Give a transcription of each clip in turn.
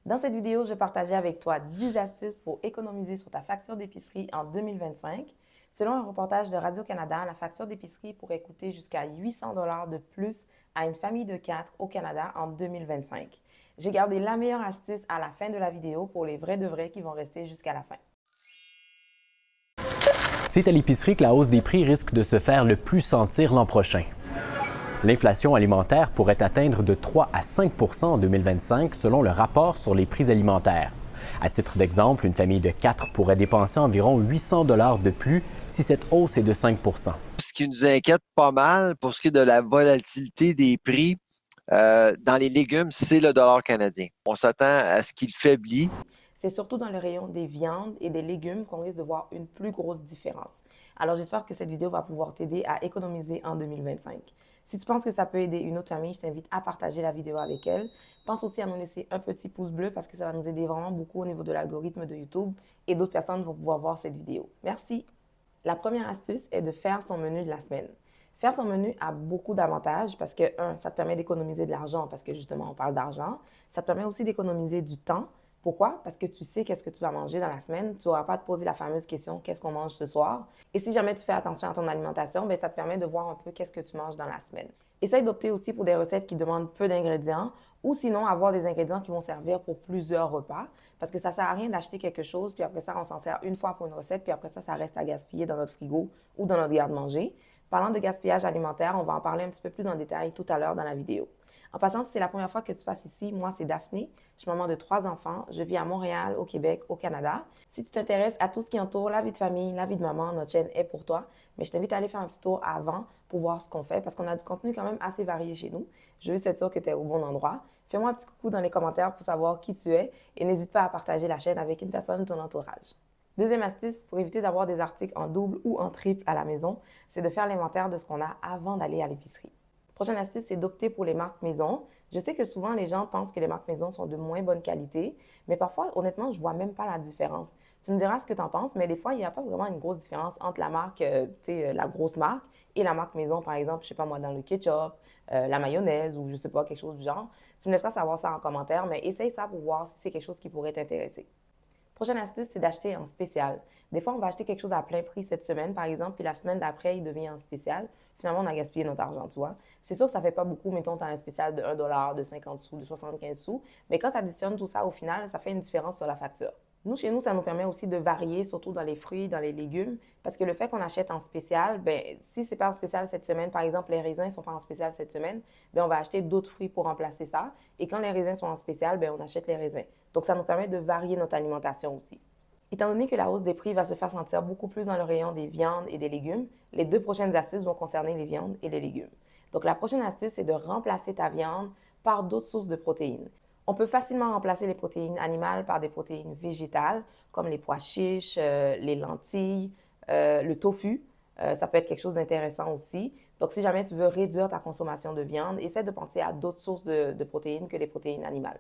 Dans cette vidéo, je vais partager avec toi 10 astuces pour économiser sur ta facture d'épicerie en 2025. Selon un reportage de Radio-Canada, la facture d'épicerie pourrait coûter jusqu'à 800 $ de plus à une famille de 4 au Canada en 2025. J'ai gardé la meilleure astuce à la fin de la vidéo pour les vrais de vrais qui vont rester jusqu'à la fin. C'est à l'épicerie que la hausse des prix risque de se faire le plus sentir l'an prochain. L'inflation alimentaire pourrait atteindre de 3 à 5 % en 2025 selon le rapport sur les prix alimentaires. À titre d'exemple, une famille de 4 pourrait dépenser environ 800 $ de plus si cette hausse est de 5 %. Ce qui nous inquiète pas mal pour ce qui est de la volatilité des prix dans les légumes, c'est le dollar canadien. On s'attend à ce qu'il faiblit. C'est surtout dans le rayon des viandes et des légumes qu'on risque de voir une plus grosse différence. Alors j'espère que cette vidéo va pouvoir t'aider à économiser en 2025. Si tu penses que ça peut aider une autre famille, je t'invite à partager la vidéo avec elle. Pense aussi à nous laisser un petit pouce bleu parce que ça va nous aider vraiment beaucoup au niveau de l'algorithme de YouTube et d'autres personnes vont pouvoir voir cette vidéo. Merci! La première astuce est de faire son menu de la semaine. Faire son menu a beaucoup d'avantages parce que, ça te permet d'économiser de l'argent parce que justement, on parle d'argent. Ça te permet aussi d'économiser du temps. Pourquoi? Parce que tu sais qu'est-ce que tu vas manger dans la semaine. Tu n'auras pas à te poser la fameuse question « qu'est-ce qu'on mange ce soir? » Et si jamais tu fais attention à ton alimentation, bien, ça te permet de voir un peu qu'est-ce que tu manges dans la semaine. Essaye d'opter aussi pour des recettes qui demandent peu d'ingrédients ou sinon avoir des ingrédients qui vont servir pour plusieurs repas parce que ça ne sert à rien d'acheter quelque chose puis après ça, on s'en sert une fois pour une recette puis après ça reste à gaspiller dans notre frigo ou dans notre garde-manger. Parlant de gaspillage alimentaire, on va en parler un petit peu plus en détail tout à l'heure dans la vidéo. En passant, si c'est la première fois que tu passes ici, moi, c'est Daphné. Je suis maman de 3 enfants. Je vis à Montréal, au Québec, au Canada. Si tu t'intéresses à tout ce qui entoure la vie de famille, la vie de maman, notre chaîne est pour toi. Mais je t'invite à aller faire un petit tour avant pour voir ce qu'on fait parce qu'on a du contenu quand même assez varié chez nous. Je veux juste être sûre que tu es au bon endroit. Fais-moi un petit coucou dans les commentaires pour savoir qui tu es et n'hésite pas à partager la chaîne avec une personne de ton entourage. Deuxième astuce, pour éviter d'avoir des articles en double ou en triple à la maison, c'est de faire l'inventaire de ce qu'on a avant d'aller à l'épicerie. Prochaine astuce, c'est d'opter pour les marques maison. Je sais que souvent, les gens pensent que les marques maison sont de moins bonne qualité, mais parfois, honnêtement, je ne vois même pas la différence. Tu me diras ce que tu en penses, mais des fois, il n'y a pas vraiment une grosse différence entre la marque, la grosse marque, et la marque maison, par exemple, je ne sais pas moi, dans le ketchup, la mayonnaise ou je ne sais pas, quelque chose du genre. Tu me laisseras savoir ça en commentaire, mais essaye ça pour voir si c'est quelque chose qui pourrait t'intéresser. Prochaine astuce, c'est d'acheter en spécial. Des fois, on va acheter quelque chose à plein prix cette semaine, par exemple, puis la semaine d'après, il devient en spécial. Finalement, on a gaspillé notre argent, tu vois. C'est sûr que ça ne fait pas beaucoup, mettons, tu as un spécial de 1 $, de 50 sous, de 75 sous, mais quand tu additionnes tout ça, au final, ça fait une différence sur la facture. Nous, chez nous, ça nous permet aussi de varier, surtout dans les fruits, dans les légumes, parce que le fait qu'on achète en spécial, bien, si c'est pas en spécial cette semaine, par exemple, les raisins ne sont pas en spécial cette semaine, bien, on va acheter d'autres fruits pour remplacer ça. Et quand les raisins sont en spécial, bien, on achète les raisins. Donc, ça nous permet de varier notre alimentation aussi. Étant donné que la hausse des prix va se faire sentir beaucoup plus dans le rayon des viandes et des légumes, les 2 prochaines astuces vont concerner les viandes et les légumes. Donc, la prochaine astuce, c'est de remplacer ta viande par d'autres sources de protéines. On peut facilement remplacer les protéines animales par des protéines végétales, comme les pois chiches, les lentilles, le tofu. Ça peut être quelque chose d'intéressant aussi. Donc, si jamais tu veux réduire ta consommation de viande, essaie de penser à d'autres sources de protéines que les protéines animales.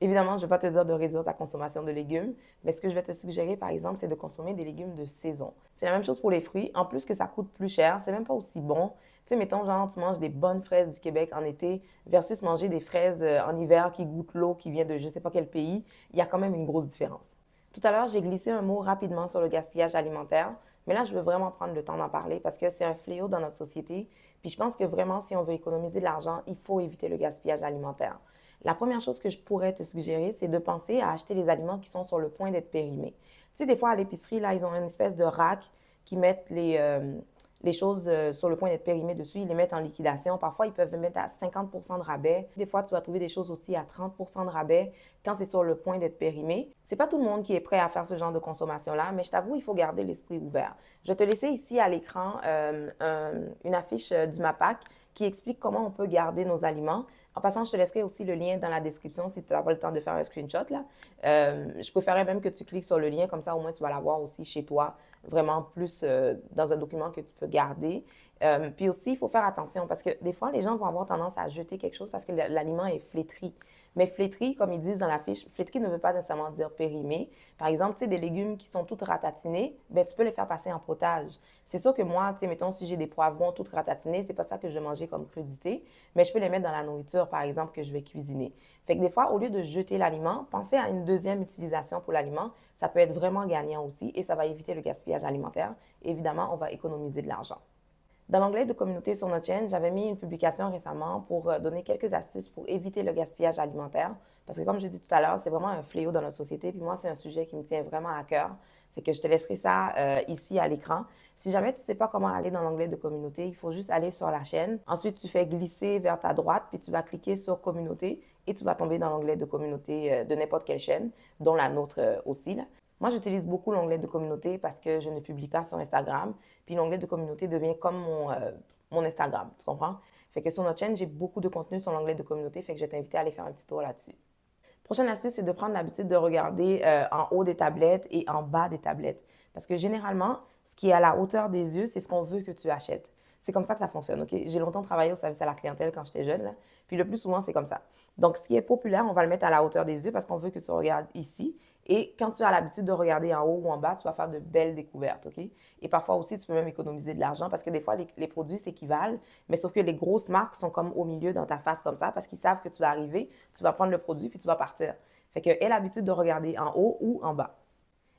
Évidemment, je ne vais pas te dire de réduire ta consommation de légumes, mais ce que je vais te suggérer, par exemple, c'est de consommer des légumes de saison. C'est la même chose pour les fruits. En plus que ça coûte plus cher, c'est même pas aussi bon. Tu sais, mettons, genre, tu manges des bonnes fraises du Québec en été versus manger des fraises en hiver qui goûtent l'eau, qui vient de je ne sais pas quel pays. Il y a quand même une grosse différence. Tout à l'heure, j'ai glissé un mot rapidement sur le gaspillage alimentaire, mais là, je veux vraiment prendre le temps d'en parler parce que c'est un fléau dans notre société. Puis je pense que vraiment, si on veut économiser de l'argent, il faut éviter le gaspillage alimentaire. La première chose que je pourrais te suggérer, c'est de penser à acheter les aliments qui sont sur le point d'être périmés. Tu sais, des fois, à l'épicerie, là, ils ont une espèce de rack qui mettent les choses sur le point d'être périmées dessus. Ils les mettent en liquidation. Parfois, ils peuvent les mettre à 50 % de rabais. Des fois, tu vas trouver des choses aussi à 30 % de rabais quand c'est sur le point d'être périmé. C'est pas tout le monde qui est prêt à faire ce genre de consommation-là, mais je t'avoue, il faut garder l'esprit ouvert. Je vais te laisser ici à l'écran une affiche du MAPAC qui explique comment on peut garder nos aliments. En passant, je te laisserai aussi le lien dans la description si tu n'as pas le temps de faire un screenshot, là. Je préférerais même que tu cliques sur le lien, comme ça au moins tu vas l'avoir aussi chez toi, vraiment plus dans un document que tu peux garder. Puis aussi, il faut faire attention parce que des fois, les gens vont avoir tendance à jeter quelque chose parce que l'aliment est flétri. Mais flétri, comme ils disent dans la fiche, flétri ne veut pas nécessairement dire périmé. Par exemple, tu sais, des légumes qui sont toutes ratatinés, ben, tu peux les faire passer en potage. C'est sûr que moi, tu sais, mettons, si j'ai des poivrons toutes ratatinés, c'est pas ça que je vais manger comme crudité, mais je peux les mettre dans la nourriture, par exemple, que je vais cuisiner. Fait que des fois, au lieu de jeter l'aliment, pensez à une deuxième utilisation pour l'aliment. Ça peut être vraiment gagnant aussi et ça va éviter le gaspillage alimentaire. Évidemment, on va économiser de l'argent. Dans l'onglet de communauté sur notre chaîne, j'avais mis une publication récemment pour donner quelques astuces pour éviter le gaspillage alimentaire. Parce que comme je dis tout à l'heure, c'est vraiment un fléau dans notre société. Puis moi, c'est un sujet qui me tient vraiment à cœur. Fait que je te laisserai ça ici à l'écran. Si jamais tu ne sais pas comment aller dans l'onglet de communauté, il faut juste aller sur la chaîne. Ensuite, tu fais glisser vers ta droite, puis tu vas cliquer sur communauté et tu vas tomber dans l'onglet de communauté de n'importe quelle chaîne, dont la nôtre aussi, là. Moi, j'utilise beaucoup l'onglet de communauté parce que je ne publie pas sur Instagram. Puis l'onglet de communauté devient comme mon Instagram, tu comprends? Fait que sur notre chaîne, j'ai beaucoup de contenu sur l'onglet de communauté, fait que je vais t'inviter à aller faire un petit tour là-dessus. Prochaine astuce, c'est de prendre l'habitude de regarder en haut des tablettes et en bas des tablettes. Parce que généralement, ce qui est à la hauteur des yeux, c'est ce qu'on veut que tu achètes. C'est comme ça que ça fonctionne, OK? J'ai longtemps travaillé au service à la clientèle quand j'étais jeune, là. Puis le plus souvent, c'est comme ça. Donc, ce qui est populaire, on va le mettre à la hauteur des yeux parce qu'on veut que tu regardes ici. Et quand tu as l'habitude de regarder en haut ou en bas, tu vas faire de belles découvertes, OK? Et parfois aussi, tu peux même économiser de l'argent parce que des fois, les produits s'équivalent, mais sauf que les grosses marques sont comme au milieu dans ta face comme ça parce qu'ils savent que tu vas arriver, tu vas prendre le produit puis tu vas partir. Fait que aie l'habitude de regarder en haut ou en bas.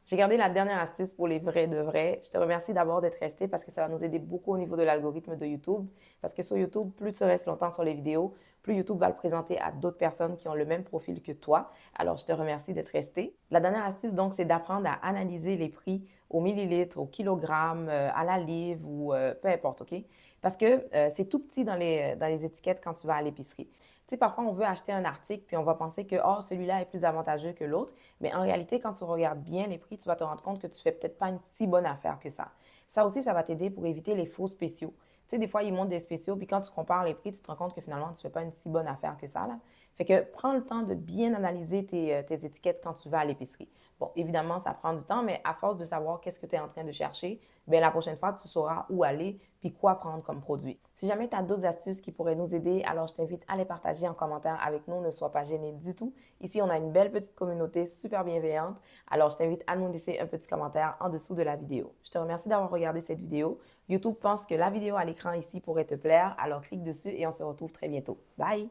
J'ai gardé la dernière astuce pour les vrais de vrais. Je te remercie d'abord d'être resté parce que ça va nous aider beaucoup au niveau de l'algorithme de YouTube. Parce que sur YouTube, plus tu restes longtemps sur les vidéos, plus YouTube va le présenter à d'autres personnes qui ont le même profil que toi. Alors, je te remercie d'être resté. La dernière astuce, donc, c'est d'apprendre à analyser les prix au millilitre, au kilogramme, à la livre ou peu importe, OK? Parce que c'est tout petit dans les étiquettes quand tu vas à l'épicerie. Tu sais, parfois, on veut acheter un article, puis on va penser que, oh, celui-là est plus avantageux que l'autre. Mais en réalité, quand tu regardes bien les prix, tu vas te rendre compte que tu fais peut-être pas une si bonne affaire que ça. Ça aussi, ça va t'aider pour éviter les faux spéciaux. Tu sais, des fois, ils montent des spéciaux, puis quand tu compares les prix, tu te rends compte que finalement, tu ne fais pas une si bonne affaire que ça, là. Fait que prends le temps de bien analyser tes étiquettes quand tu vas à l'épicerie. Bon, évidemment, ça prend du temps, mais à force de savoir qu'est-ce que tu es en train de chercher, bien, la prochaine fois, tu sauras où aller puis quoi prendre comme produit. Si jamais tu as d'autres astuces qui pourraient nous aider, alors je t'invite à les partager en commentaire avec nous. Ne sois pas gêné du tout. Ici, on a une belle petite communauté super bienveillante. Alors, je t'invite à nous laisser un petit commentaire en dessous de la vidéo. Je te remercie d'avoir regardé cette vidéo. YouTube pense que la vidéo à l'écran ici pourrait te plaire, alors clique dessus et on se retrouve très bientôt. Bye!